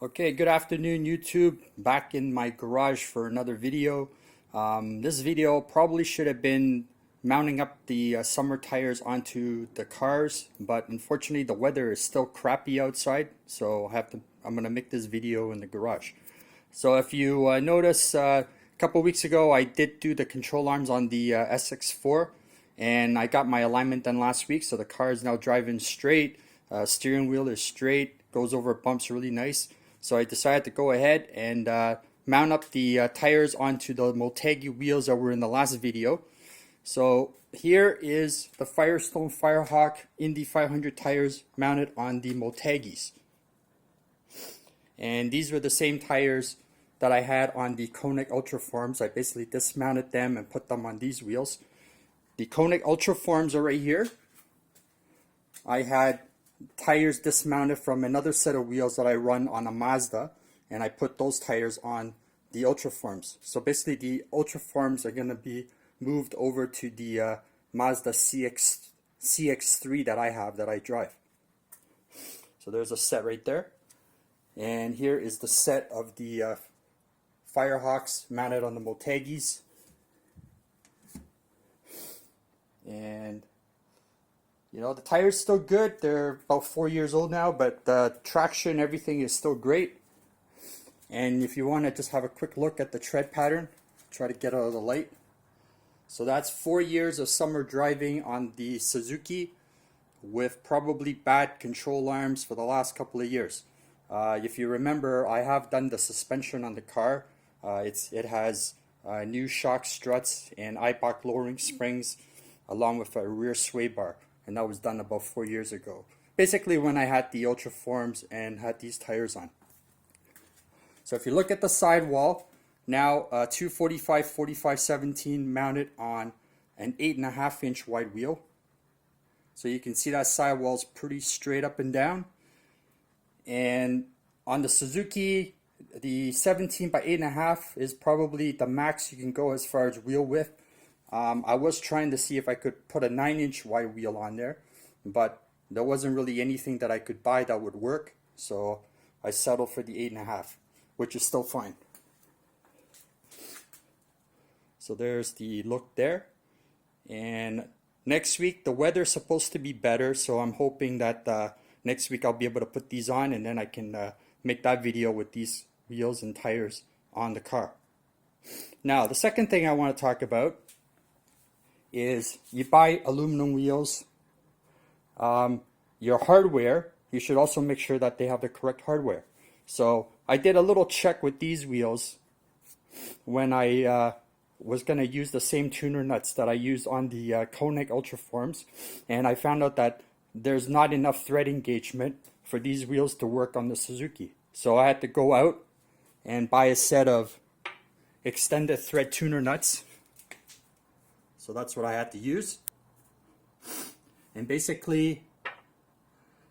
Okay, good afternoon YouTube. Back in my garage for another video. This video probably should have been mounting up the summer tires onto the cars, but unfortunately the weather is still crappy outside, so I'm gonna make this video in the garage. So if you notice, a couple weeks ago I did do the control arms on the SX4, and I got my alignment done last week, so the car is now driving straight. Steering wheel is straight, goes over bumps really nice. So I decided to go ahead and mount up the tires onto the Motegi wheels that were in the last video. So here is the Firestone Firehawk Indy 500 tires mounted on the Motegis. And these were the same tires that I had on the Koenig Ultraforms. I basically dismounted them and put them on these wheels. The Koenig Ultraforms are right here. I had tires dismounted from another set of wheels that I run on a Mazda, and I put those tires on the Ultraforms. So basically the Ultraforms are going to be moved over to the Mazda CX-3 that I drive. So there's a set right there, and here is the set of the Firehawks mounted on the Motegis. And you know, the tire's still good. They're about 4 years old now, but the traction, everything is still great. And if you want to just have a quick look at the tread pattern, try to get out of the light. So that's 4 years of summer driving on the Suzuki with probably bad control arms for the last couple of years. If you remember, I have done the suspension on the car. It has new shock struts and Eibach lowering springs along with a rear sway bar. And that was done about 4 years ago. Basically when I had the Ultraforms and had these tires on. So if you look at the sidewall, now 245/45/17 mounted on an 8.5 inch wide wheel. So you can see that sidewall is pretty straight up and down. And on the Suzuki, the 17 by 8.5 is probably the max you can go as far as wheel width. I was trying to see if I could put a 9-inch wide wheel on there, but there wasn't really anything that I could buy that would work, so I settled for the 8.5, which is still fine. So there's the look there. And next week the weather's supposed to be better, so I'm hoping that next week I'll be able to put these on, and then I can make that video with these wheels and tires on the car. Now the second thing I want to talk about is you buy aluminum wheels. Your hardware, you should also make sure that they have the correct hardware. So I did a little check with these wheels when I was going to use the same tuner nuts that I used on the Koenig Ultraforms, and I found out that there's not enough thread engagement for these wheels to work on the Suzuki. So I had to go out and buy a set of extended thread tuner nuts. So that's what I had to use. And basically,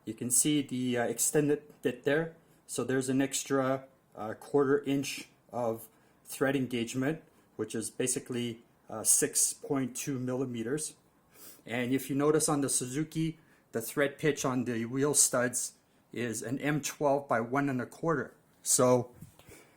you can see the extended bit there. So there's an extra 1/4 inch of thread engagement, which is basically 6.2 millimeters. And if you notice on the Suzuki, the thread pitch on the wheel studs is an M12 by 1.25. So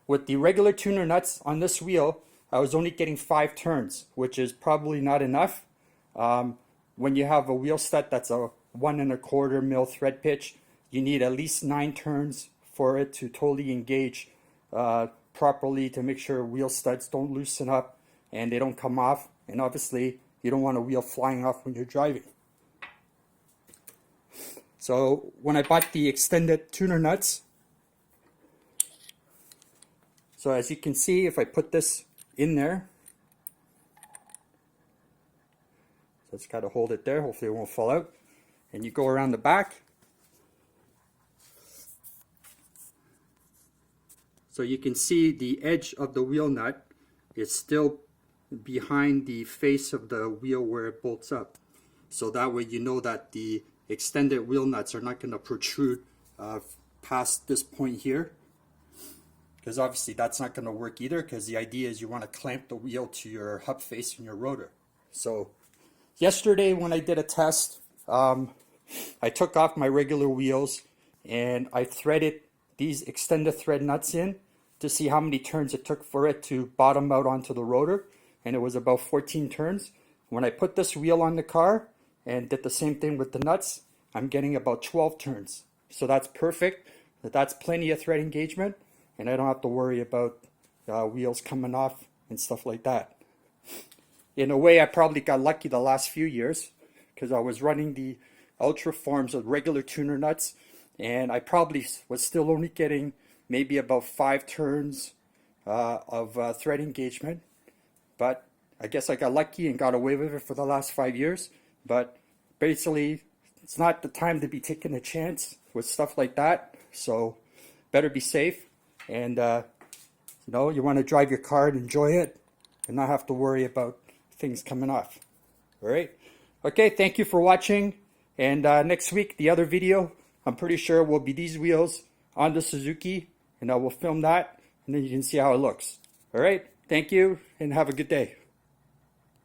with the regular tuner nuts on this wheel, I was only getting 5 turns, which is probably not enough. When you have a wheel stud that's a 1.25 mil thread pitch, you need at least 9 turns for it to totally engage properly, to make sure wheel studs don't loosen up and they don't come off. And obviously, you don't want a wheel flying off when you're driving. So when I bought the extended tuner nuts, so as you can see, if I put this in there, so it's got to hold it there, hopefully it won't fall out, and you go around the back, so you can see the edge of the wheel nut is still behind the face of the wheel where it bolts up, so that way you know that the extended wheel nuts are not going to protrude past this point here. Because obviously that's not going to work either, because the idea is you want to clamp the wheel to your hub face and your rotor. So yesterday when I did a test, I took off my regular wheels and I threaded these extended thread nuts in to see how many turns it took for it to bottom out onto the rotor, and it was about 14 turns. When I put this wheel on the car and did the same thing with the nuts, I'm getting about 12 turns. So that's perfect. That's plenty of thread engagement, and I don't have to worry about wheels coming off and stuff like that. In a way, I probably got lucky the last few years because I was running the Ultra forms of regular tuner nuts, and I probably was still only getting maybe about 5 turns of thread engagement. But I guess I got lucky and got away with it for the last 5 years. But basically, it's not the time to be taking a chance with stuff like that. So better be safe, and you want to drive your car and enjoy it and not have to worry about things coming off. All right. Okay, thank you for watching. And next week, the other video, I'm pretty sure will be these wheels on the Suzuki, and I will film that, and then you can see how it looks. All right, thank you, and have a good day.